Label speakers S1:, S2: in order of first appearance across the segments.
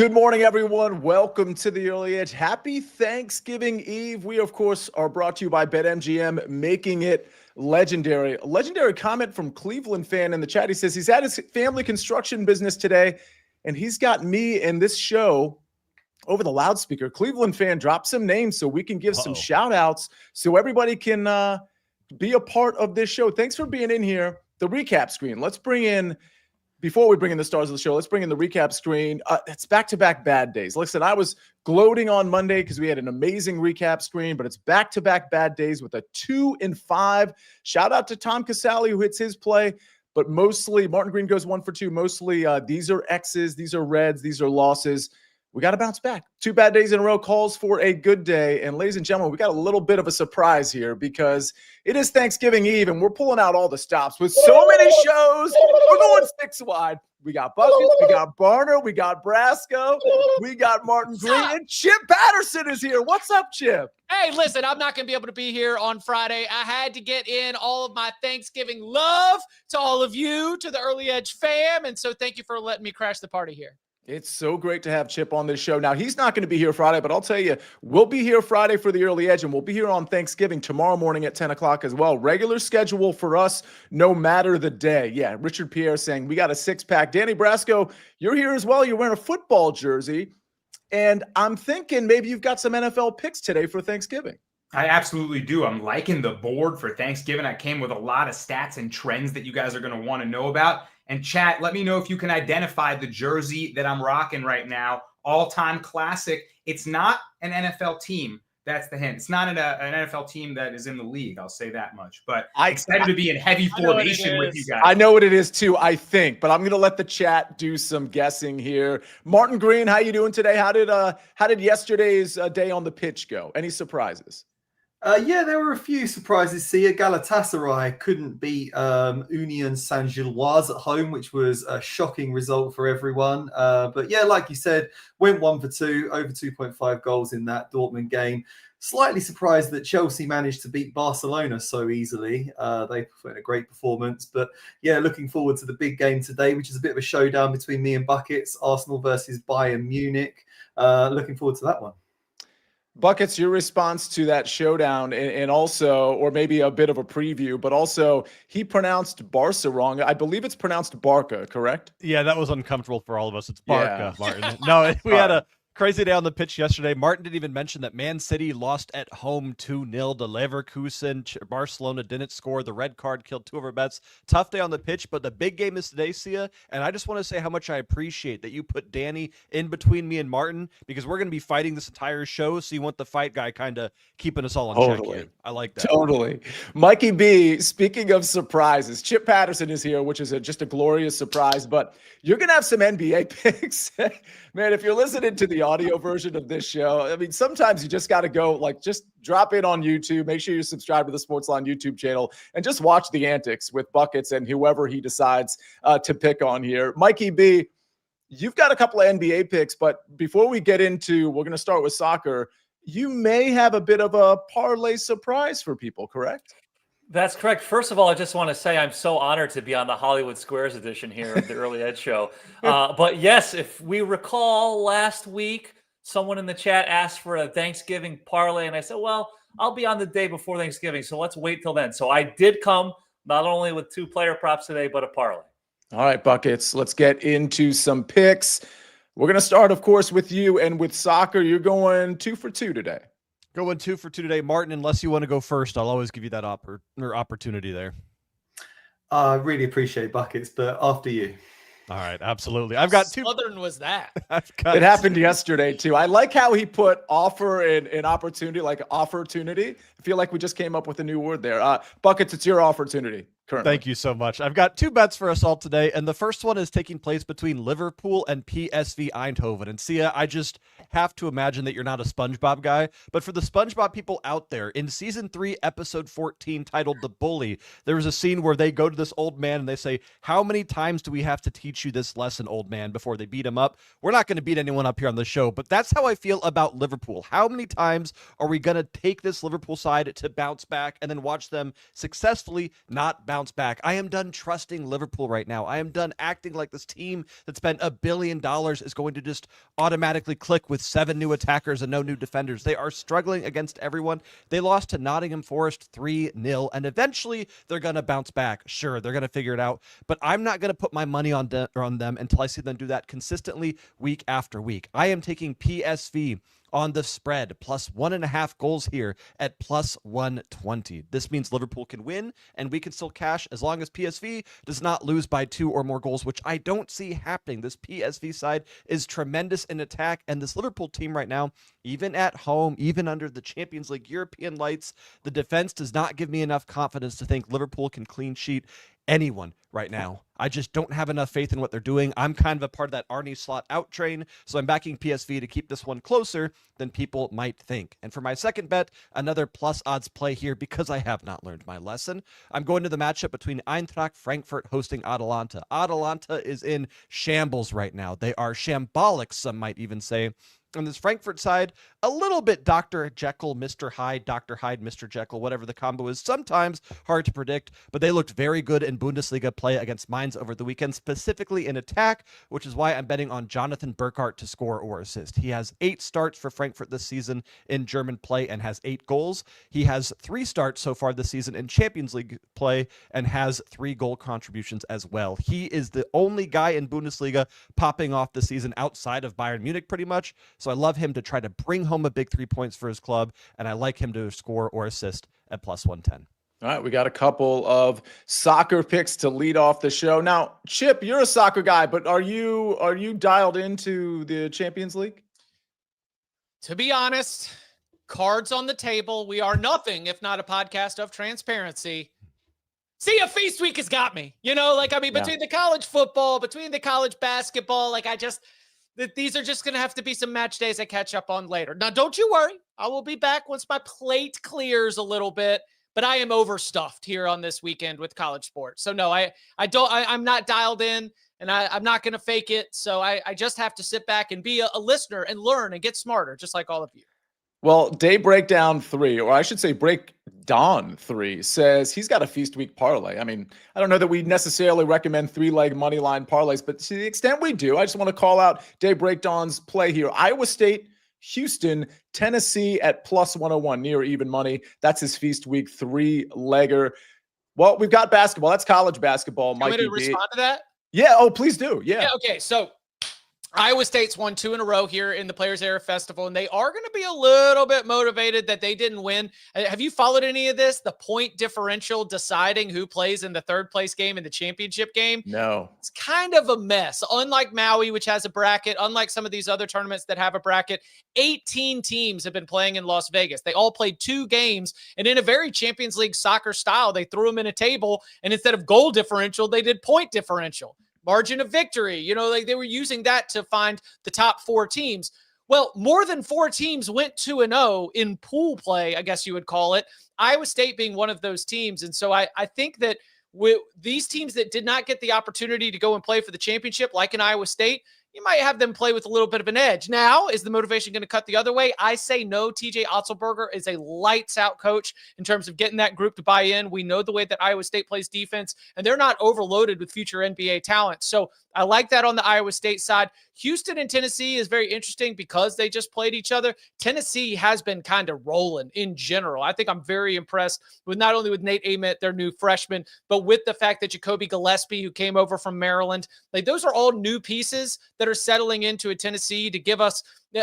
S1: Good morning, everyone. Welcome to the Early Edge. Happy Thanksgiving Eve. We, of course, are brought to you by BetMGM, making it legendary. A legendary comment from Cleveland fan in the chat. He says he's at his family construction business today, and he's got me and this show over the loudspeaker. Cleveland fan, drop some names so we can give some shout outs so everybody can be a part of this show. Thanks for being in here. The recap screen. Let's bring in, before we bring in the stars of the show, let's bring in the recap screen. It's back-to-back bad days. Listen, I was gloating on Monday because we had an amazing recap screen, but it's back-to-back bad days with a 2-5. Shout out to Tom Casale who hits his play, but mostly Martin Green goes 1 for 2. Mostly these are X's, these are reds, these are losses. We got to bounce back. 2 bad days in a row calls for a good day. And ladies and gentlemen, we got a little bit of a surprise here because it is Thanksgiving Eve and we're pulling out all the stops with so many shows. We're going 6 wide. We got Buckets, we got Barner, we got Brasco, we got Martin Green, and Chip Patterson is here. What's up, Chip?
S2: Hey, listen, I'm not going to be able to be here on Friday. I had to get in all of my Thanksgiving love to all of you, to the Early Edge fam. And so thank you for letting me crash the party here.
S1: It's so great to have Chip on this show. Now, he's not going to be here Friday, but I'll tell you, we'll be here Friday for the Early Edge, and we'll be here on Thanksgiving tomorrow morning at 10 o'clock as well. Regular schedule for us, no matter the day. Yeah, Richard Pierre saying, we got a 6-pack. Danny Brasco, you're here as well. You're wearing a football jersey, and I'm thinking maybe you've got some NFL picks today for Thanksgiving.
S3: I absolutely do. I'm liking the board for Thanksgiving. I came with a lot of stats and trends that you guys are going to want to know about. And chat, let me know if you can identify the jersey that I'm rocking right now. All-time classic. It's not an NFL team. That's the hint. It's not an NFL team that is in the league. I'll say that much. But I'm excited to be in heavy formation with you guys.
S1: I know what it is too, I think. But I'm going to let the chat do some guessing here. Martin Green, how you doing today? How did yesterday's day on the pitch go? Any surprises?
S4: Yeah, there were a few surprises. Sia Galatasaray couldn't beat Union Saint-Gilloise at home, which was a shocking result for everyone. But yeah, like you said, went 1 for 2, over 2.5 goals in that Dortmund game. Slightly surprised that Chelsea managed to beat Barcelona so easily. They put in a great performance. But yeah, looking forward to the big game today, which is a bit of a showdown between me and Buckets, Arsenal versus Bayern Munich. Looking forward to that one.
S1: Buckets, your response to that showdown and also, or maybe a bit of a preview, but also he pronounced Barca wrong. I believe it's pronounced Barca, correct?
S5: Yeah, that was uncomfortable for all of us. It's Barca, yeah. Martin. No, we had a crazy day on the pitch yesterday. Martin didn't even mention that Man City lost at home 2-0 to Leverkusen. Barcelona didn't score. The red card killed 2 of our bets. Tough day on the pitch, but the big game is today, Sia. And I just want to say how much I appreciate that you put Danny in between me and Martin because we're going to be fighting this entire show. So you want the fight guy kind of keeping us all in check here. I like that.
S1: Totally. Mikey B, speaking of surprises, Chip Patterson is here, which is just a glorious surprise. But you're going to have some NBA picks. Man, if you're listening to the audio version of this show, I mean, sometimes you just got to go, just drop in on YouTube. Make sure you subscribe to the SportsLine YouTube channel and just watch the antics with Buckets and whoever he decides to pick on here. Mikey B, you've got a couple of NBA picks, but before we get into, we're going to start with soccer. You may have a bit of a parlay surprise for people, correct?
S6: That's correct. First of all, I just want to say I'm so honored to be on the Hollywood Squares edition here of the Early Edge Show. But yes, if we recall last week, someone in the chat asked for a Thanksgiving parlay, and I said, well, I'll be on the day before Thanksgiving, so let's wait till then. So I did come not only with 2 player props today, but a parlay.
S1: All right, Buckets, let's get into some picks. We're going to start, of course, with you and with soccer. You're going 2 for 2 today.
S5: Going 2 for 2 today. Martin, unless you want to go first, I'll always give you that opportunity there.
S4: I really appreciate Buckets, but after you.
S5: All right, absolutely. I've got 2.
S2: Southern was that?
S1: It happened yesterday, too. I like how he put offer and opportunity, like opportunity. I feel like we just came up with a new word there. Buckets, it's your opportunity. Currently.
S5: Thank you so much. I've got 2 bets for us all today, and the first one is taking place between Liverpool and PSV Eindhoven. And Sia, I just have to imagine that you're not a SpongeBob guy, but for the SpongeBob people out there, in season 3, episode 14, titled The Bully, there was a scene where they go to this old man and they say, how many times do we have to teach you this lesson, old man, before they beat him up? We're not going to beat anyone up here on the show, but that's how I feel about Liverpool. How many times are we going to take this Liverpool side to bounce back and then watch them successfully not bounce bounce back. I am done trusting Liverpool right now. I am done acting like this team that spent $1 billion is going to just automatically click with 7 new attackers and no new defenders. They are struggling against everyone. They lost to Nottingham Forest 3-0, and eventually they're going to bounce back. Sure, they're going to figure it out, but I'm not going to put my money on them until I see them do that consistently week after week. I am taking PSV on the spread, plus 1.5 goals here at plus 120. This means Liverpool can win and we can still cash as long as PSV does not lose by 2 or more goals, which I don't see happening. This PSV side is tremendous in attack, and this Liverpool team right now, even at home, even under the Champions League European lights, the defense does not give me enough confidence to think Liverpool can clean sheet anyone right now. I just don't have enough faith in what they're doing. I'm kind of a part of that Arnie slot out train, so I'm backing PSV to keep this one closer than people might think. And for my second bet, another plus odds play here because I have not learned my lesson. I'm going to the matchup between Eintracht Frankfurt hosting Atalanta. Atalanta is in shambles right now. They are shambolic, some might even say. On this Frankfurt side, a little bit Dr. Jekyll, Mr. Hyde, Dr. Hyde, Mr. Jekyll, whatever the combo is, sometimes hard to predict, but they looked very good in Bundesliga play against Mainz over the weekend, specifically in attack, which is why I'm betting on Jonathan Burkhardt to score or assist. He has 8 starts for Frankfurt this season in German play and has 8 goals. He has 3 starts so far this season in Champions League play and has 3 goal contributions as well. He is the only guy in Bundesliga popping off this season outside of Bayern Munich pretty much. So I love him to try to bring home a big 3 points for his club, and I like him to score or assist at plus 110.
S1: All right, we got a couple of soccer picks to lead off the show. Now, Chip, you're a soccer guy, but are you dialed into the Champions League?
S2: To be honest, cards on the table. We are nothing if not a podcast of transparency. See, a feast week has got me. Between the college football, between the college basketball, these are just going to have to be some match days I catch up on later. Now, don't you worry. I will be back once my plate clears a little bit, but I am overstuffed here on this weekend with college sports. So no, I'm not dialed in, and I'm not going to fake it. So I just have to sit back and be a listener and learn and get smarter, just like all of you.
S1: Well, Day Breakdown 3, or I should say Break Dawn 3, says he's got a feast week parlay. I mean, I don't know that we necessarily recommend 3-leg money line parlays, but to the extent we do, I just want to call out Day Breakdown's play here. Iowa State, Houston, Tennessee at plus 101, near even money. That's his feast week 3-legger. Well, we've got basketball. That's college basketball.
S2: Want me to respond to that?
S1: Yeah. Oh, please do. Yeah.
S2: Okay. So Iowa State's won 2 in a row here in the Players Era Festival, and they are going to be a little bit motivated that they didn't win. Have you followed any of this? The point differential deciding who plays in the third place game in the championship game?
S1: No.
S2: It's kind of a mess. Unlike Maui, which has a bracket, unlike some of these other tournaments that have a bracket, 18 teams have been playing in Las Vegas. They all played 2 games, and in a very Champions League soccer style, they threw them in a table, and instead of goal differential, they did point differential. Margin of victory, they were using that to find the top 4 teams. Well, more than 4 teams went 2-0 in pool play, I guess you would call it. Iowa State being one of those teams. And so I think that with these teams that did not get the opportunity to go and play for the championship, like in Iowa State, you might have them play with a little bit of an edge. Now, is the motivation going to cut the other way? I say no. TJ Otzelberger is a lights-out coach in terms of getting that group to buy in. We know the way that Iowa State plays defense, and they're not overloaded with future NBA talent. So I like that on the Iowa State side. Houston and Tennessee is very interesting because they just played each other. Tennessee has been kind of rolling in general. I think I'm very impressed with not only with Nate Ament, their new freshman, but with the fact that Jacoby Gillespie, who came over from Maryland, those are all new pieces that are settling into a Tennessee to give us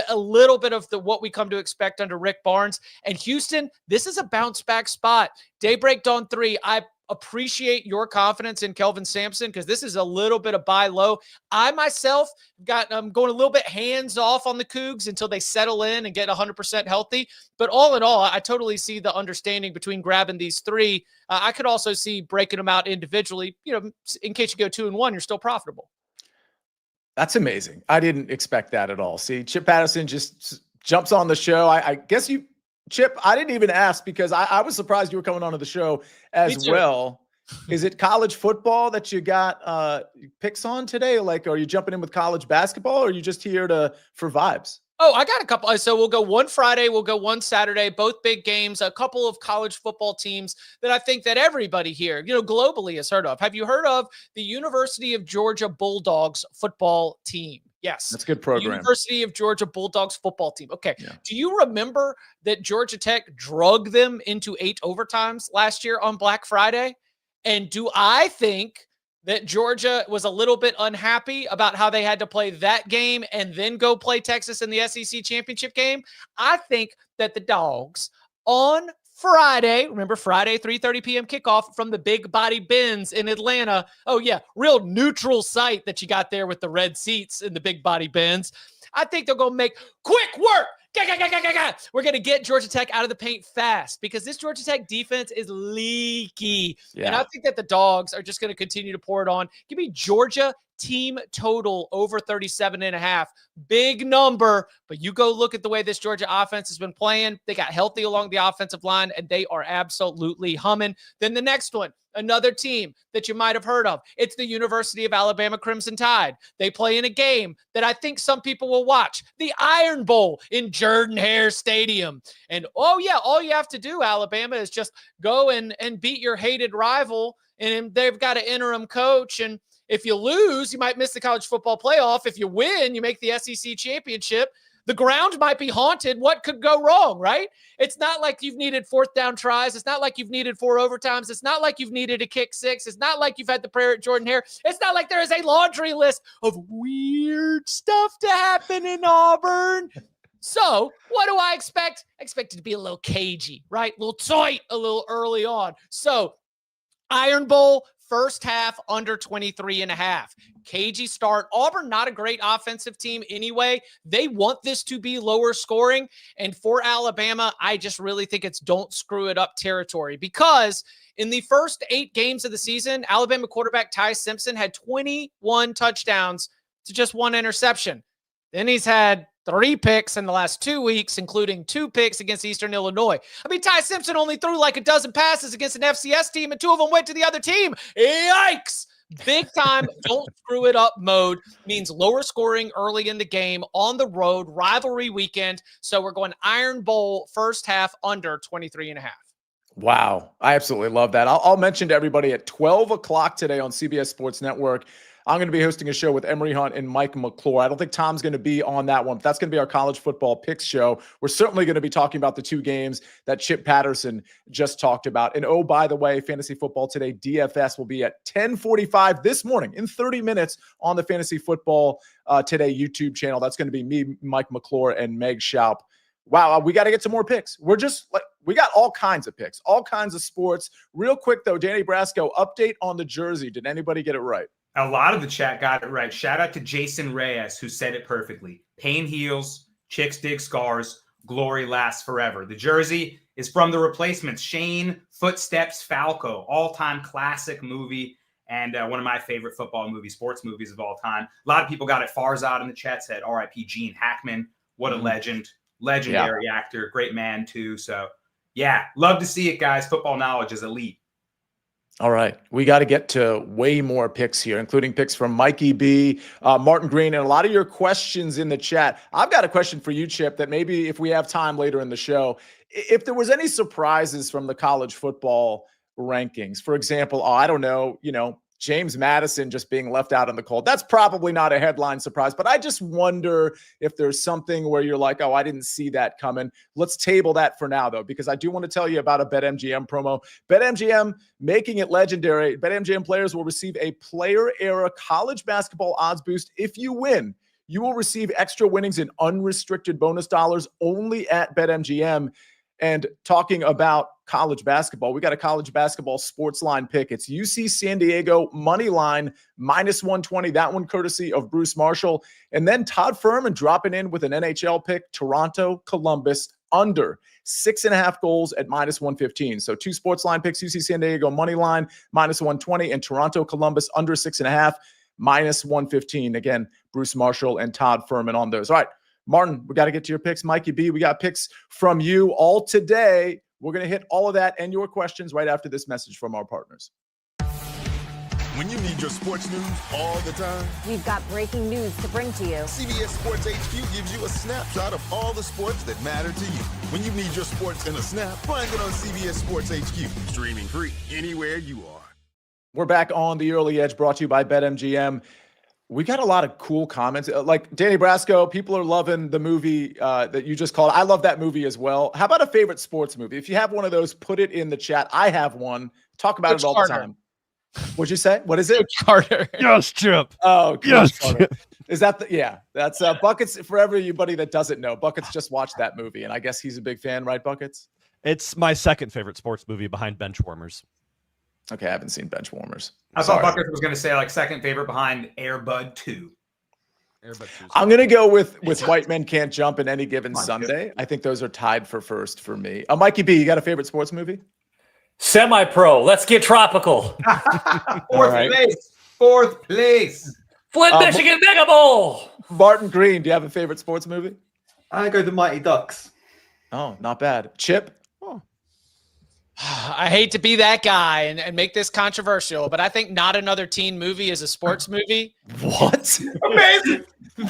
S2: a little bit of what we come to expect under Rick Barnes. And Houston, this is a bounce back spot. Daybreak Dawn 3, I appreciate your confidence in Kelvin Sampson because this is a little bit of buy low. I myself I'm going a little bit hands off on the Cougs until they settle in and get 100% healthy. But all in all, I totally see the understanding between grabbing these 3. I could also see breaking them out individually. In case you go 2-1, you're still profitable.
S1: That's amazing. I didn't expect that at all. See, Chip Patterson just jumps on the show. I guess Chip, I didn't even ask because I was surprised you were coming onto the show as well. Is it college football that you got picks on today? Are you jumping in with college basketball, or are you just here for vibes?
S2: Oh, I got a couple. So we'll go one Friday, we'll go one Saturday, both big games, a couple of college football teams that I think that everybody here, globally has heard of. Have you heard of the University of Georgia Bulldogs football team? Yes.
S1: That's a good program.
S2: University of Georgia Bulldogs football team. Okay.
S1: Yeah.
S2: Do you remember that Georgia Tech drug them into 8 overtimes last year on Black Friday? And do I think that Georgia was a little bit unhappy about how they had to play that game and then go play Texas in the SEC championship game? I think that the Dogs on Friday, remember Friday, 3:30 p.m. kickoff from the Big Body Benz in Atlanta. Oh, yeah, real neutral site that you got there with the red seats in the Big Body Benz. I think they're going to make quick work. We're going to get Georgia Tech out of the paint fast because this Georgia Tech defense is leaky. Yeah. And I think that the Dogs are just going to continue to pour it on. Give me Georgia team total over 37.5. Big number, but you go look at the way this Georgia offense has been playing. They got healthy along the offensive line, and they are absolutely humming. Then the next one, another team that you might have heard of. It's the University of Alabama Crimson Tide. They play in a game that I think some people will watch, the Iron Bowl in Jordan-Hare Stadium. And, oh, yeah, all you have to do, Alabama, is just go and beat your hated rival, and they've got an interim coach, and if you lose, you might miss the college football playoff. If you win, you make the SEC championship. The ground might be haunted. What could go wrong, right? It's not like you've needed 4th down tries. It's not like you've needed 4 overtimes. It's not like you've needed a kick 6. It's not like you've had the prayer at Jordan-Hare. It's not like there is a laundry list of weird stuff to happen in Auburn. So what do I expect? I expect it to be a little cagey, right? A little tight, a little early on. So Iron Bowl, first half under 23.5. Cagey start. Auburn, not a great offensive team anyway. They want this to be lower scoring. And for Alabama, I just really think it's don't screw it up territory because in the first 8 games of the season, Alabama quarterback Ty Simpson had 21 touchdowns to just 1 interception. Then he's had 3 picks in the last 2 weeks, including 2 picks against Eastern Illinois. I mean, Ty Simpson only threw like a dozen passes against an FCS team, and 2 of them went to the other team. Yikes! Big time, don't screw it up mode means lower scoring early in the game, on the road, rivalry weekend. So we're going Iron Bowl first half under 23.5.
S1: Wow. I absolutely love that. I'll mention to everybody at 12 o'clock today on CBS Sports Network, I'm going to be hosting a show with Emery Hunt and Mike McClure. I don't think Tom's going to be on that one, but that's going to be our college football picks show. We're certainly going to be talking about the 2 games that Chip Patterson just talked about. And oh, by the way, Fantasy Football Today DFS will be at 10:45 this morning in 30 minutes on the Fantasy Football Today YouTube channel. That's going to be me, Mike McClure, and Meg Schaup. Wow, we got to get some more picks. We're just like, we got all kinds of picks, all kinds of sports. Real quick, though, Danny Brasco, update on the jersey. Did anybody get it right?
S3: A lot of the chat got it right. Shout out to Jason Reyes, who said it perfectly. Pain heals, chicks dig scars, glory lasts forever. The jersey is from The Replacements. Shane Footsteps Falco, all-time classic movie and one of my favorite football movies, sports movies of all time. A lot of people got it. Farzad in the chat said R.I.P. Gene Hackman. What a legend. Legendary actor. Great man, too. So, yeah, love to see it, guys. Football knowledge is elite.
S1: All right. We got to get to way more picks here, including picks from Mikey B, Martin Green, and a lot of your questions in the chat. I've got a question for you, Chip, that maybe if we have time later in the show, if there was any surprises from the college football rankings, for example, I don't know, James Madison just being left out in the cold. That's probably not a headline surprise, but I just wonder if there's something where you're like, oh, I didn't see that coming. Let's table that for now, though, because I do want to tell you about a BetMGM promo. BetMGM making it legendary. BetMGM players will receive a player-era college basketball odds boost if you win. You will receive extra winnings and unrestricted bonus dollars only at BetMGM. And talking about college basketball, we got a college basketball sports line pick. It's UC San Diego money line -120. That one courtesy of Bruce Marshall. And then Todd Furman dropping in with an NHL pick, Toronto Columbus under 6.5 goals at -115. So 2 sports line picks, UC San Diego money line -120 and Toronto Columbus under 6.5 -115. Again, Bruce Marshall and Todd Furman on those. All right. Martin, we got to get to your picks. Mikey B, we got picks from you all today. We're going to hit all of that and your questions right after this message from our partners.
S7: When you need your sports news all the time,
S8: We've got breaking news to bring to you.
S7: CBS Sports HQ gives you a snapshot of all the sports that matter to you. When you need your sports in a snap, find it on CBS Sports HQ. Streaming free anywhere you are.
S1: We're back on the Early Edge, brought to you by BetMGM. We got a lot of cool comments. Like Danny Brasco, people are loving the movie that you just called. I love that movie as well. How about a favorite sports movie? If you have one of those, put it in the chat. I have one. Talk about it all the time. What'd you say? What is it?
S2: Coach Carter.
S5: Yes, Chip.
S1: Oh,
S5: Yes,
S1: Carter. Is that that's Buckets for everybody that doesn't know. Buckets just watched that movie, and I guess he's a big fan, right, Buckets?
S5: It's my second favorite sports movie behind Benchwarmers.
S1: Okay, I haven't seen Benchwarmers.
S3: I thought Buckets was going to say like second favorite behind Air Bud 2.
S1: I'm going to go with White Men Can't Jump in Any Given Sunday. I think those are tied for first for me. Mikey B, you got a favorite sports movie?
S6: Semi-pro. Let's get tropical.
S3: Fourth place.
S6: Flint, Michigan Mega Bowl.
S1: Martin Green, do you have a favorite sports movie?
S4: I go the Mighty Ducks.
S1: Oh, not bad. Chip?
S2: I hate to be that guy and make this controversial, but I think Not Another Teen Movie is a sports movie.
S1: What? Amazing.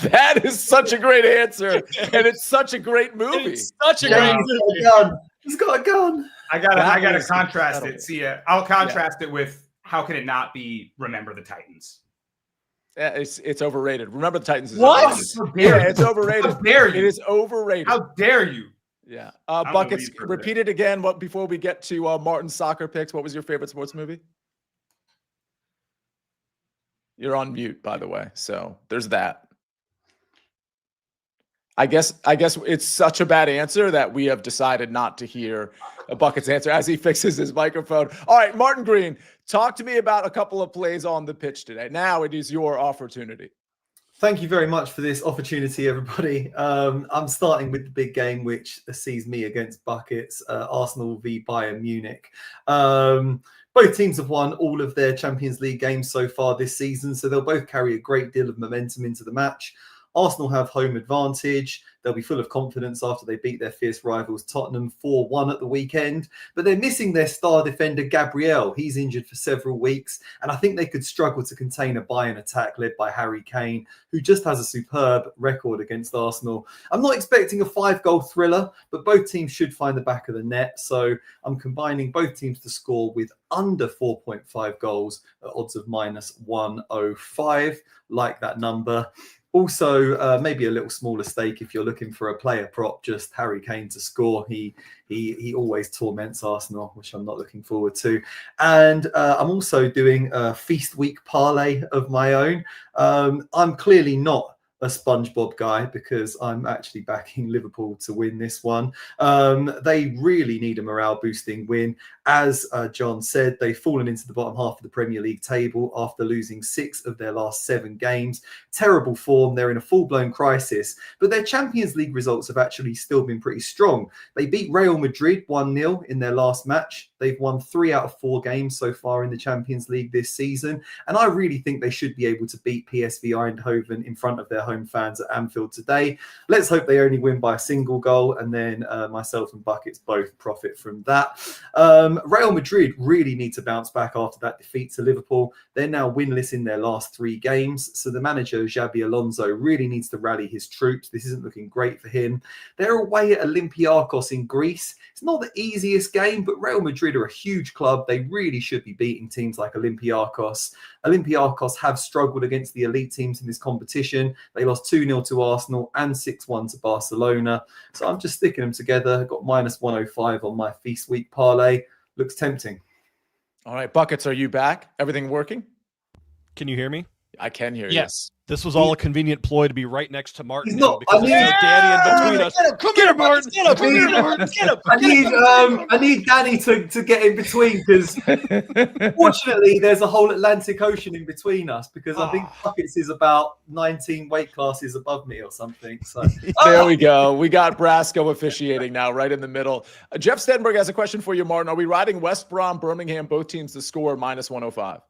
S1: That is such a great answer. And it's such a great movie.
S2: It's such a great movie.
S4: He's got a gun.
S3: I gotta contrast it. Sia. I'll contrast it with how can it not be Remember the Titans?
S1: Yeah, it's overrated. Remember the Titans is
S2: What?
S1: overrated. Yeah, it's overrated.
S3: How dare you?
S1: It is overrated.
S3: How dare you?
S1: Yeah. Buckets, repeat it again before we get to Martin's soccer picks. What was your favorite sports movie? You're on mute, by the way. So there's that. I guess it's such a bad answer that we have decided not to hear a Buckets answer as he fixes his microphone. All right, Martin Green, talk to me about a couple of plays on the pitch today. Now it is your opportunity.
S4: Thank you very much for this opportunity, everybody. I'm starting with the big game, which sees me against Buckets, Arsenal v Bayern Munich. Both teams have won all of their Champions League games so far this season, so they'll both carry a great deal of momentum into the match. Arsenal have home advantage. They'll be full of confidence after they beat their fierce rivals Tottenham 4-1 at the weekend. But they're missing their star defender, Gabriel. He's injured for several weeks. And I think they could struggle to contain a Bayern attack led by Harry Kane, who just has a superb record against Arsenal. I'm not expecting a 5-goal thriller, but both teams should find the back of the net. So I'm combining both teams to score with under 4.5 goals at odds of -105. Like that number. Also, maybe a little smaller stake if you're looking for a player prop, just Harry Kane to score. He always torments Arsenal, which I'm not looking forward to. And I'm also doing a feast week parlay of my own. I'm clearly not a SpongeBob guy because I'm actually backing Liverpool to win this one. They really need a morale boosting win. As John said, they've fallen into the bottom half of the Premier League table after losing 6 of their last 7 games. Terrible form. They're in a full-blown crisis, but their Champions League results have actually still been pretty strong. They beat Real Madrid 1-0 in their last match. They've won 3 out of 4 games so far in the Champions League this season. And I really think they should be able to beat PSV Eindhoven in front of their home fans at Anfield today. Let's hope they only win by a single goal, and then myself and Buckets both profit from that. Real Madrid really need to bounce back after that defeat to Liverpool. They're now winless in their last 3 games. So the manager, Xabi Alonso, really needs to rally his troops. This isn't looking great for him. They're away at Olympiacos in Greece. It's not the easiest game, but Real Madrid are a huge club. They really should be beating teams like Olympiacos. Olympiacos have struggled against the elite teams in this competition. They lost 2-0 to Arsenal and 6-1 to Barcelona. So I'm just sticking them together. Got -105 on my feast week parlay. Looks tempting.
S1: All right, Buckets, are you back? Everything working?
S5: Can you hear me?
S1: I can hear you.
S2: Yes.
S5: This was all a convenient ploy to be right next to Martin.
S4: He's not.
S5: Because there's no Danny in between us. Get him, Martin.
S2: Get him. Get him. Get him.
S4: I need Danny to get in between because fortunately there's a whole Atlantic Ocean in between us because I think Buckets is about 19 weight classes above me or something. So
S1: there we go. We got Brasco officiating now, right in the middle. Jeff Stenberg has a question for you, Martin. Are we riding West Brom, Birmingham, both teams to score -105?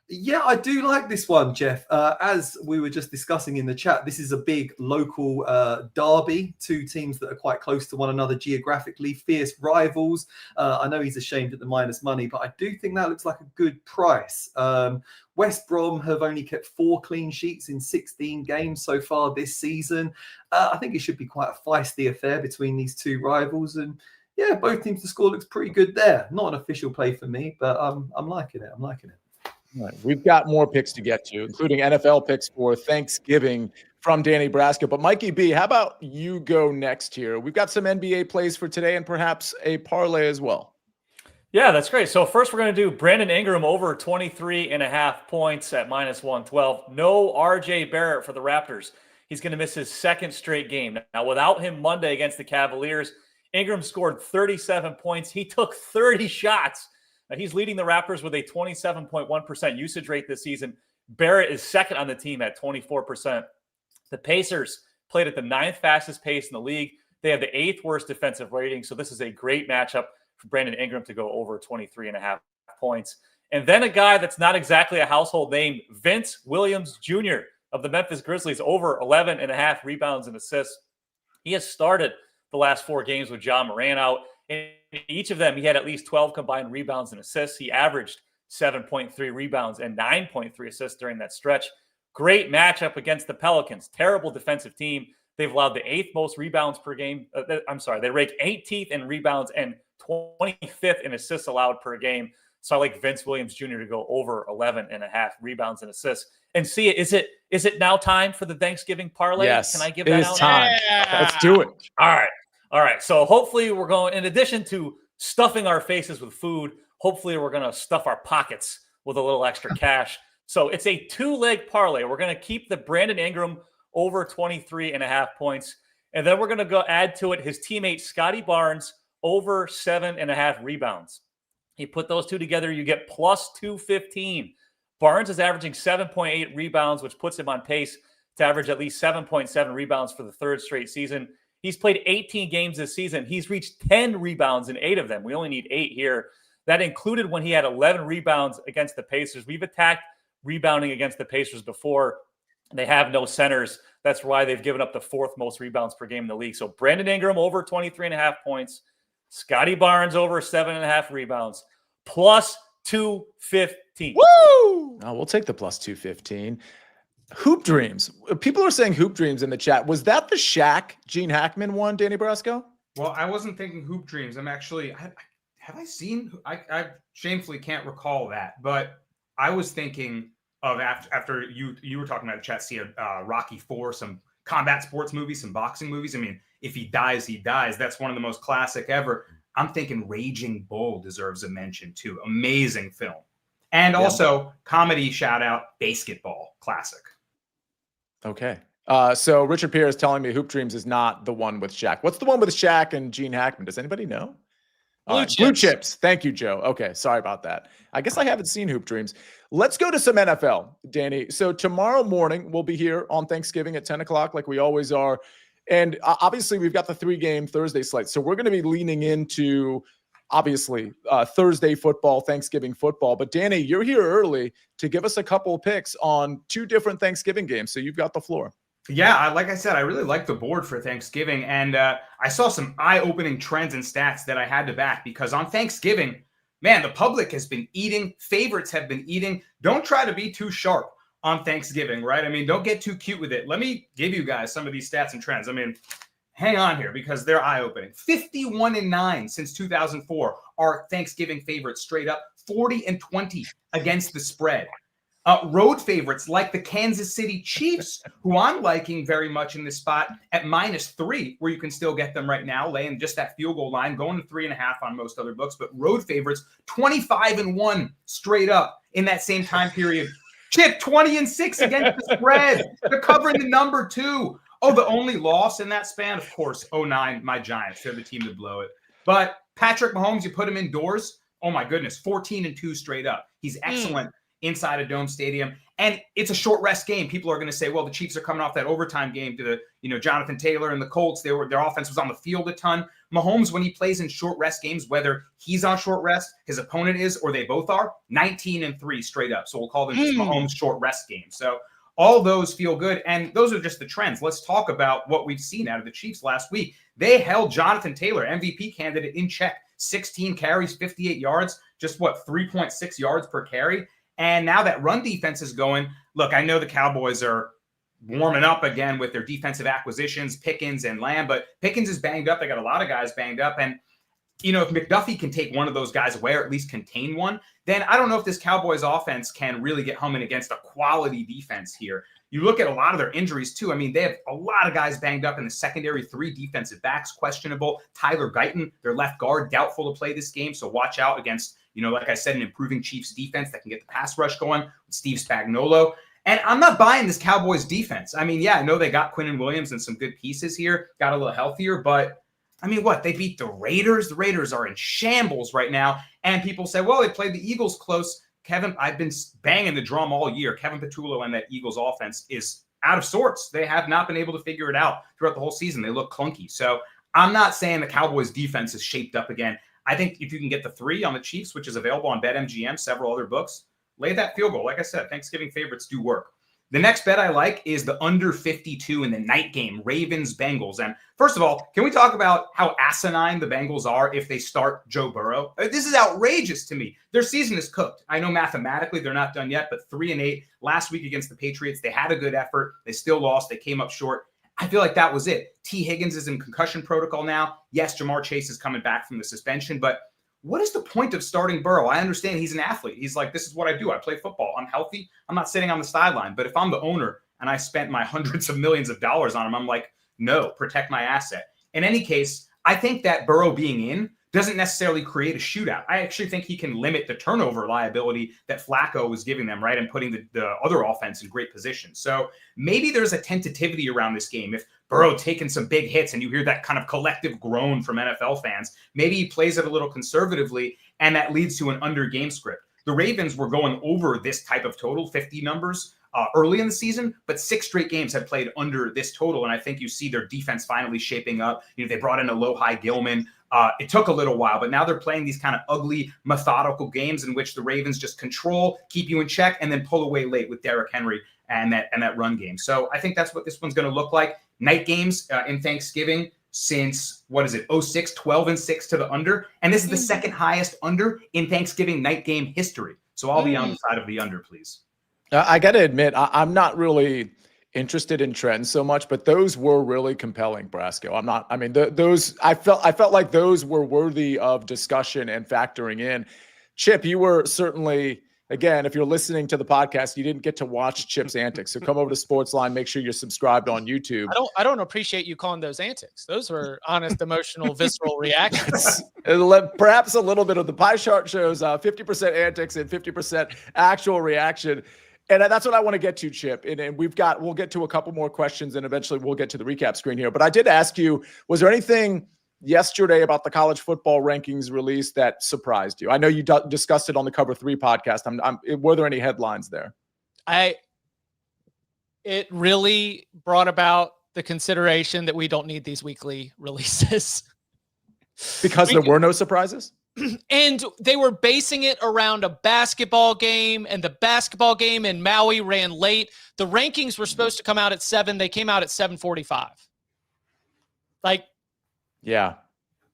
S4: Yeah, I do like this one, Jeff. As we were just discussing in the chat, this is a big local derby. Two teams that are quite close to one another geographically, fierce rivals. I know he's ashamed at the minus money, but I do think that looks like a good price. West Brom have only kept 4 clean sheets in 16 games so far this season. I think it should be quite a feisty affair between these two rivals. And yeah, both teams to score looks pretty good there. Not an official play for me, but I'm liking it. I'm liking it.
S1: All right. We've got more picks to get to, including NFL picks for Thanksgiving from Danny Brasco. But Mikey B, how about you go next here? We've got some NBA plays for today and perhaps a parlay as well.
S6: Yeah, that's great. So first we're going to do Brandon Ingram over 23.5 points at minus 112. No RJ Barrett for the Raptors. He's going to miss his second straight game. Now, without him Monday against the Cavaliers, Ingram scored 37 points. He took 30 shots. Now, he's leading the Raptors with a 27.1% usage rate this season. Barrett is second on the team at 24%. The Pacers played at the 9th fastest pace in the league. They have the 8th worst defensive rating, so this is a great matchup for Brandon Ingram to go over 23.5 points. And then a guy that's not exactly a household name, Vince Williams Jr. of the Memphis Grizzlies, over 11.5 rebounds and assists. He has started the last 4 games with Ja Morant out. In each of them, he had at least 12 combined rebounds and assists. He averaged 7.3 rebounds and 9.3 assists during that stretch. Great matchup against the Pelicans. Terrible defensive team. They've allowed the 8th most rebounds per game. They rank 18th in rebounds and 25th in assists allowed per game. So I like Vince Williams Jr. to go over 11.5 rebounds and assists. And see, is it now time for the Thanksgiving parlay?
S1: Yes,
S6: Can I give
S1: it
S6: that
S1: is
S6: out?
S1: time.
S2: Yeah.
S1: Let's do it.
S6: All right. So hopefully we're going, in addition to stuffing our faces with food, hopefully we're going to stuff our pockets with a little extra cash. So it's a 2-leg parlay. We're going to keep the Brandon Ingram over 23.5 points. And then we're going to go add to it his teammate Scotty Barnes over 7.5 rebounds. You put those two together, you get plus 215. Barnes is averaging 7.8 rebounds, which puts him on pace to average at least 7.7 rebounds for the 3rd straight season. He's played 18 games this season. He's reached 10 rebounds in 8 of them. We only need 8 here. That included when he had 11 rebounds against the Pacers. We've attacked rebounding against the Pacers before. They have no centers. That's why they've given up the 4th most rebounds per game in the league. So Brandon Ingram over 23.5 points. Scotty Barnes over 7.5 rebounds. Plus 215.
S1: Woo! Oh, we'll take the plus 215. Hoop Dreams. People are saying Hoop Dreams in the chat. Was that the Shaq Gene Hackman one, Danny Brasco?
S3: Well, I wasn't thinking Hoop Dreams. I'm actually, have I seen, I shamefully can't recall that, but I was thinking of after you were talking about the chat, Sia, Rocky IV, some combat sports movies, some boxing movies. I mean, if he dies, he dies. That's one of the most classic ever. I'm thinking Raging Bull deserves a mention too. Amazing film. And also comedy shout out, Basketball, classic.
S1: Okay. So Richard Pierre is telling me Hoop Dreams is not the one with Shaq. What's the one with Shaq and Gene Hackman? Does anybody know? Blue Chips. Thank you, Joe. Okay. Sorry about that. I guess I haven't seen Hoop Dreams. Let's go to some NFL, Danny. So tomorrow morning, we'll be here on Thanksgiving at 10 o'clock like we always are. And obviously, we've got the 3-game Thursday slate. So we're going to be leaning into, obviously, Thursday football, Thanksgiving football. But Danny, you're here early to give us a couple of picks on 2 different Thanksgiving games. So you've got the floor.
S3: Yeah, like I said, I really like the board for Thanksgiving. And I saw some eye-opening trends and stats that I had to back because on Thanksgiving, man, the public has been eating. Favorites have been eating. Don't try to be too sharp on Thanksgiving, right? I mean, don't get too cute with it. Let me give you guys some of these stats and trends. I mean, hang on here because they're eye-opening. 51-9 since 2004 are Thanksgiving favorites straight up. 40-20 against the spread. Road favorites like the Kansas City Chiefs, who I'm liking very much in this spot at -3, where you can still get them right now, laying just that field goal line, going to 3.5 on most other books. But road favorites, 25-1 straight up in that same time period. Chip, 20-6 against the spread. They're covering the number 2. Oh, the only loss in that span, of course, 09, my Giants. They're the team to blow it. But Patrick Mahomes, you put him indoors, oh my goodness, 14-2 straight up. He's excellent inside a dome stadium. And it's a short rest game. People are going to say, well, the Chiefs are coming off that overtime game to the, Jonathan Taylor and the Colts. Their offense was on the field a ton. Mahomes, when he plays in short rest games, whether he's on short rest, his opponent is, or they both are, 19-3 straight up. So we'll call them just Mahomes short rest games. So all those feel good. And those are just the trends. Let's talk about what we've seen out of the Chiefs last week. They held Jonathan Taylor, MVP candidate, in check. 16 carries, 58 yards, just 3.6 yards per carry. And now that run defense is going, look, I know the Cowboys are warming up again with their defensive acquisitions, Pickens and Lamb, but Pickens is banged up. They got a lot of guys banged up. And, if McDuffie can take one of those guys away or at least contain one, then I don't know if this Cowboys offense can really get humming against a quality defense here. You look at a lot of their injuries, too. I mean, they have a lot of guys banged up in the secondary, 3 defensive backs questionable. Tyler Guyton, their left guard, doubtful to play this game. So watch out against, like I said, an improving Chiefs defense that can get the pass rush going with Steve Spagnuolo. And I'm not buying this Cowboys defense. I mean, yeah, I know they got Quinnen Williams and some good pieces here, got a little healthier, but I mean, they beat the Raiders. The Raiders are in shambles right now. And people say, well, they played the Eagles close. Kevin, I've been banging the drum all year. Kevin Patullo and that Eagles offense is out of sorts. They have not been able to figure it out throughout the whole season. They look clunky. So I'm not saying the Cowboys defense is shaped up again. I think if you can get the 3 on the Chiefs, which is available on BetMGM, several other books, lay that field goal. Like I said, Thanksgiving favorites do work. The next bet I like is the under 52 in the night game, Ravens-Bengals. And first of all, can we talk about how asinine the Bengals are if they start Joe Burrow? This is outrageous to me. Their season is cooked. I know mathematically they're not done yet, but 3-8 last week against the Patriots. They had a good effort. They still lost. They came up short. I feel like that was it. T. Higgins is in concussion protocol now. Yes, Jamar Chase is coming back from the suspension, but what is the point of starting Burrow? I understand he's an athlete. He's like, this is what I do. I play football. I'm healthy. I'm not sitting on the sideline. But if I'm the owner and I spent my hundreds of millions of dollars on him, I'm like, no, protect my asset. In any case, I think that Burrow being in doesn't necessarily create a shootout. I actually think he can limit the turnover liability that Flacco was giving them, right, and putting the other offense in great position. So maybe there's a tentativity around this game. If Burrow taking some big hits and you hear that kind of collective groan from NFL fans, maybe he plays it a little conservatively, and that leads to an under game script. The Ravens were going over this type of total, 50 numbers, early in the season, but 6 straight games have played under this total, and I think you see their defense finally shaping up. They brought in a low-high Gilman. It took a little while, but now they're playing these kind of ugly, methodical games in which the Ravens just control, keep you in check, and then pull away late with Derrick Henry and that run game. So I think that's what this one's going to look like. Night games in Thanksgiving since, 06, 12-6 to the under. And this is the second highest under in Thanksgiving night game history. So I'll be on the side of the under, please.
S1: I got to admit, I'm not really interested in trends so much, but those were really compelling, Brasco. Those I felt like those were worthy of discussion and factoring in. Chip, you were certainly, again, if you're listening to the podcast, you didn't get to watch Chip's antics. So come over to SportsLine, make sure you're subscribed on YouTube.
S2: I don't appreciate you calling those antics. Those were honest, emotional, visceral reactions.
S1: Perhaps a little bit of the pie chart shows 50% antics and 50% actual reaction. And that's what I want to get to, Chip. And we'll get to a couple more questions, and eventually we'll get to the recap screen here. But I did ask you, was there anything yesterday about the college football rankings release that surprised you? I know you discussed it on the Cover 3 podcast. Were there any headlines there?
S2: It really brought about the consideration that we don't need these weekly releases.
S1: Because there were no surprises?
S2: And they were basing it around a basketball game, and the basketball game in Maui ran late. The rankings were supposed to come out at 7. They came out at 7:45.
S1: Yeah,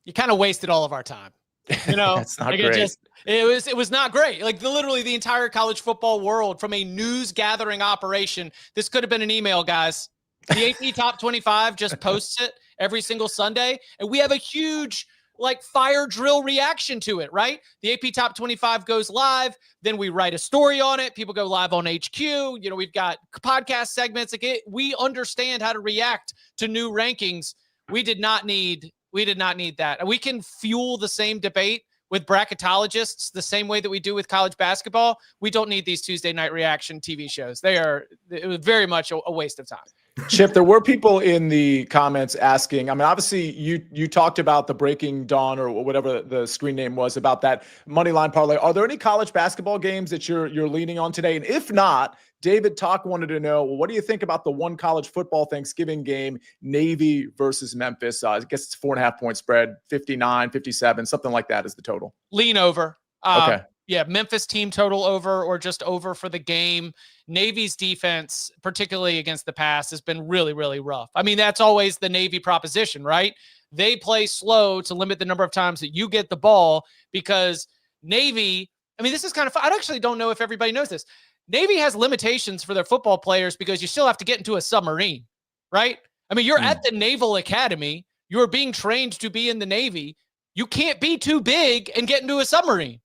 S2: you kind of wasted all of our time.
S1: That's not great.
S2: It was not great. Literally the entire college football world, from a news gathering operation. This could have been an email, guys. The AP Top 25 just posts it every single Sunday, and we have a huge fire drill reaction to it, right? The AP Top 25 goes live. Then we write a story on it. People go live on HQ. We've got podcast segments. We understand how to react to new rankings. We did not need that. We can fuel the same debate with bracketologists the same way that we do with college basketball. We don't need these Tuesday night reaction TV shows. It was very much a waste of time.
S1: Chip, there were people in the comments asking, I mean, obviously you talked about the Breaking Dawn or whatever the screen name was about that money line parlay. Are there any college basketball games that you're leaning on today? And if not, David Talk wanted to know, well, what do you think about the one college football Thanksgiving game, Navy versus Memphis? I guess it's 4.5 point spread, 59, 57, something like that is the total.
S2: Lean over.
S1: Okay.
S2: Yeah, Memphis team total over or just over for the game. Navy's defense, particularly against the pass, has been really, really rough. I mean, that's always the Navy proposition, right? They play slow to limit the number of times that you get the ball because Navy, I mean, this is kind of fun. I actually don't know if everybody knows this. Navy has limitations for their football players because you still have to get into a submarine, right? I mean, you're at the Naval Academy. You're being trained to be in the Navy. You can't be too big and get into a submarine.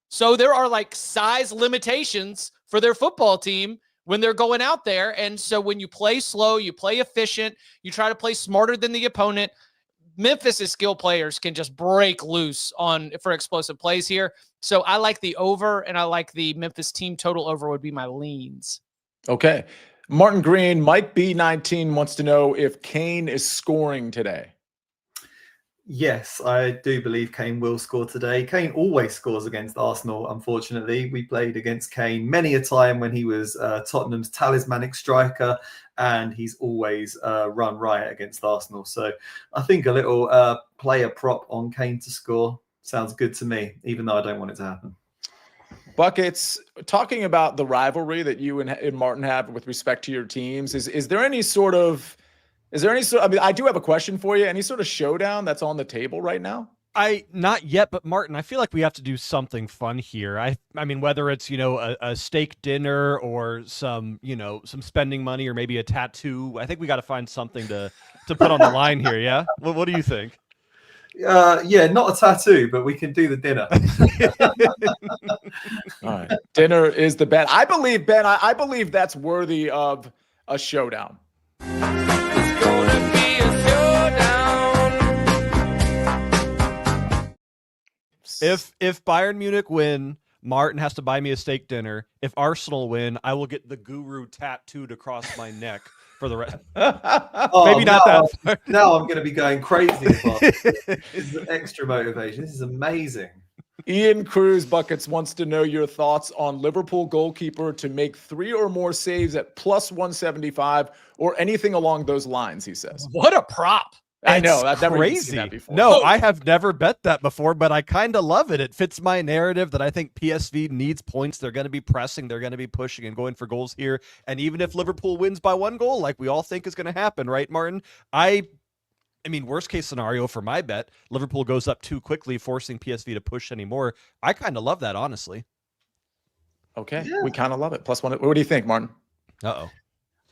S2: So there are like size limitations for their football team when they're going out there. And so when you play slow, you play efficient, you try to play smarter than the opponent. Memphis's skill players can just break loose for explosive plays here. So I like the over, and I like the Memphis team total over would be my leans.
S1: Okay. Martin Green, Mike B19 wants to know if Kane is scoring today.
S4: Yes, I do believe Kane will score today. Kane always scores against Arsenal, unfortunately. We played against Kane many a time when he was Tottenham's talismanic striker, and he's always run riot against Arsenal. So I think a little player prop on Kane to score sounds good to me, even though I don't want it to happen.
S1: Buckets, talking about the rivalry that you and Martin have with respect to your teams, is there any sort of I mean, I do have a question for you. Any sort of showdown that's on the table right now?
S5: Not yet, but Martin, I feel like we have to do something fun here. I mean, whether it's, a steak dinner or some spending money or maybe a tattoo, I think we got to find something to put on the line here. Yeah. What do you think?
S4: Yeah, not a tattoo, but we can do the dinner.
S1: All right. Dinner is the bet. I believe, Ben, I believe that's worthy of a showdown.
S5: If Bayern Munich win, Martin has to buy me a steak dinner. If Arsenal win, I will get the guru tattooed across my neck for the rest. Maybe not that far.
S4: Now I'm going to be going crazy. This is extra motivation. This is amazing.
S1: Ian Cruz Buckets wants to know your thoughts on Liverpool goalkeeper to make 3 or more saves at plus 175 or anything along those lines, he says.
S2: What a prop.
S1: I know. I've never
S5: crazy.
S1: seen that before.
S5: No, I have never bet that before, but I kind of love it. It fits my narrative that I think PSV needs points. They're going to be pressing. They're going to be pushing and going for goals here. And even if Liverpool wins by 1 goal, like we all think is going to happen, right, Martin? I mean, worst case scenario for my bet, Liverpool goes up too quickly, forcing PSV to push anymore. I kind of love that, honestly.
S1: Okay. Yeah. We kind of love it. Plus 1. What do you think, Martin?
S5: Uh-oh.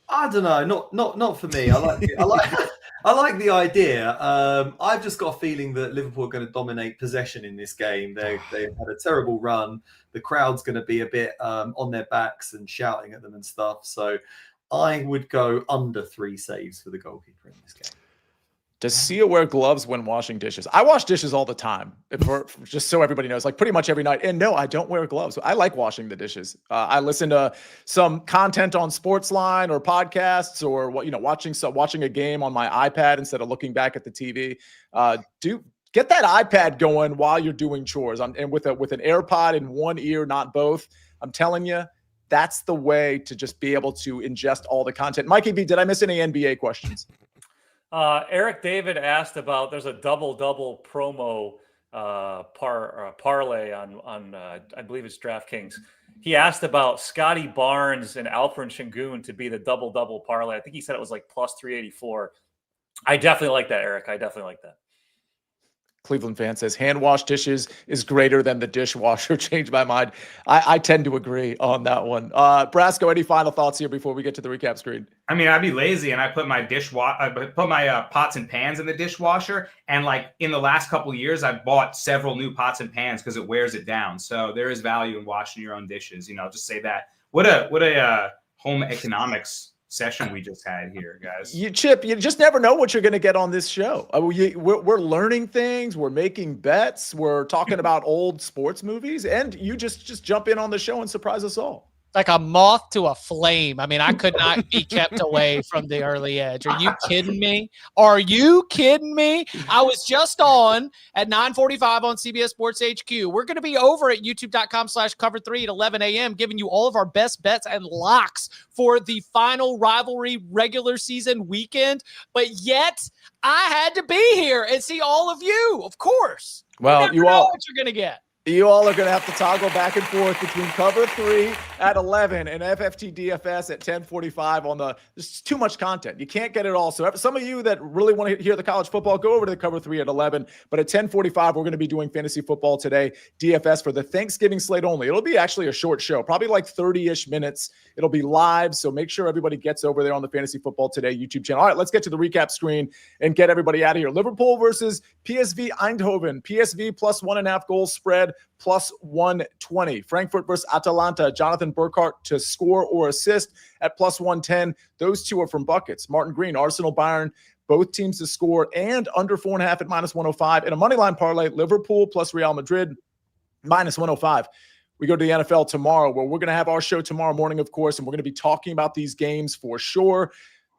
S4: I don't know. Not for me. I like the idea. I've just got a feeling that Liverpool are going to dominate possession in this game. They've had a terrible run. The crowd's going to be a bit on their backs and shouting at them and stuff. So I would go under 3 saves for the goalkeeper in this game.
S1: Does Sia wear gloves when washing dishes? I wash dishes all the time, just so everybody knows, like pretty much every night. And no, I don't wear gloves. I like washing the dishes. I listen to some content on SportsLine or podcasts or watching a game on my iPad instead of looking back at the TV. Get that iPad going while you're doing chores, and with an AirPod in one ear, not both. I'm telling you, that's the way to just be able to ingest all the content. Mikey B, did I miss any NBA questions?
S6: Eric David asked about there's a double promo parlay on I believe it's DraftKings. He asked about Scotty Barnes and Alfred Şengün to be the double parlay. I think he said it was like plus 384. I definitely like that, Eric. I definitely like that.
S1: Cleveland fan says hand wash dishes is greater than the dishwasher. Changed my mind. I tend to agree on that one. Brasco, any final thoughts here before we get to the recap screen?
S3: I mean, I'd be lazy and I put my pots and pans in the dishwasher. And like in the last couple of years, I've bought several new pots and pans because it wears it down. So there is value in washing your own dishes. Just say that. What a home economics session we just had here, guys.
S1: Chip, you just never know what you're going to get on this show. We're learning things. We're making bets. We're talking about old sports movies. And you just jump in on the show and surprise us all.
S2: Like a moth to a flame. I mean, I could not be kept away from the early edge. Are you kidding me? Are you kidding me? I was just on at 9:45 on CBS Sports HQ. We're going to be over at youtube.com/cover3 at 11 a.m. giving you all of our best bets and locks for the final rivalry regular season weekend. But yet, I had to be here and see all of you, of course.
S1: Well,
S2: you know what you're going to get.
S1: You all are going to have to toggle back and forth between Cover 3 at 11 and FFT DFS at 10:45 on the. There's too much content. You can't get it all. So some of you that really want to hear the college football, go over to the Cover 3 at 11. But at 10:45, we're going to be doing fantasy football today, DFS for the Thanksgiving slate only. It'll be actually a short show, probably like 30-ish minutes. It'll be live, so make sure everybody gets over there on the Fantasy Football Today YouTube channel. All right, let's get to the recap screen and get everybody out of here. Liverpool versus PSV Eindhoven. PSV plus 1.5 goals spread, plus 120. Frankfurt versus Atalanta. Jonathan Burkhart to score or assist at plus 110. Those two are from buckets. Martin Green, Arsenal, Bayern, both teams to score, and under 4.5 at minus 105. And a moneyline parlay, Liverpool plus Real Madrid, minus 105. We go to the NFL tomorrow, where we're going to have our show tomorrow morning, of course, and we're going to be talking about these games for sure.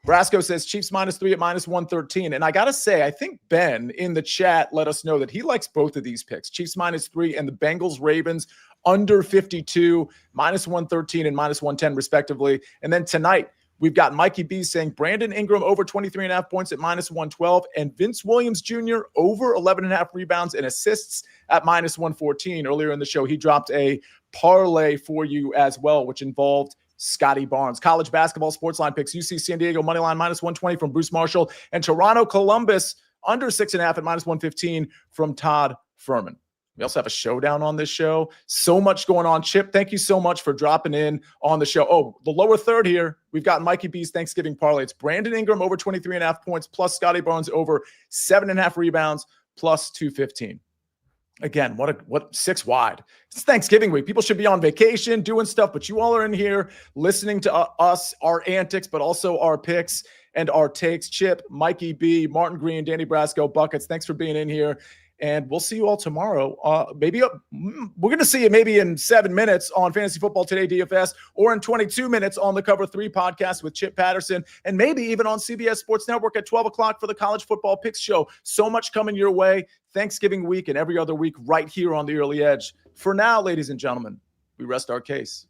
S1: Brasco says Chiefs -3 at minus 113. And I got to say, I think Ben in the chat let us know that he likes both of these picks, Chiefs -3 and the Bengals Ravens under 52, minus 113 and minus 110 respectively. And then tonight, we've got Mikey B saying Brandon Ingram over 23.5 points at minus 112 and Vince Williams Jr. over 11.5 rebounds and assists at minus 114. Earlier in the show, he dropped a parlay for you as well, which involved Scotty Barnes. College basketball SportsLine picks, UC San Diego moneyline minus 120 from Bruce Marshall, and Toronto Columbus under 6.5 at minus 115 from Todd Furman. We also have a showdown on this show. So much going on. Chip, thank you so much for dropping in on the show. Oh, the lower third here, we've got Mikey B's Thanksgiving parlay. It's Brandon Ingram over 23.5 points plus Scotty Barnes over 7.5 rebounds plus 215. Again, what 6 wide. It's Thanksgiving week. People should be on vacation doing stuff, but you all are in here listening to us, our antics, but also our picks and our takes. Chip, Mikey B, Martin Green, Danny Brasco, Buckets, thanks for being in here. And we'll see you all tomorrow. We're going to see you maybe in 7 minutes on Fantasy Football Today DFS, or in 22 minutes on the Cover 3 podcast with Chip Patterson, and maybe even on CBS Sports Network at 12 o'clock for the College Football Picks Show. So much coming your way Thanksgiving week and every other week right here on the Early Edge. For now, ladies and gentlemen, we rest our case.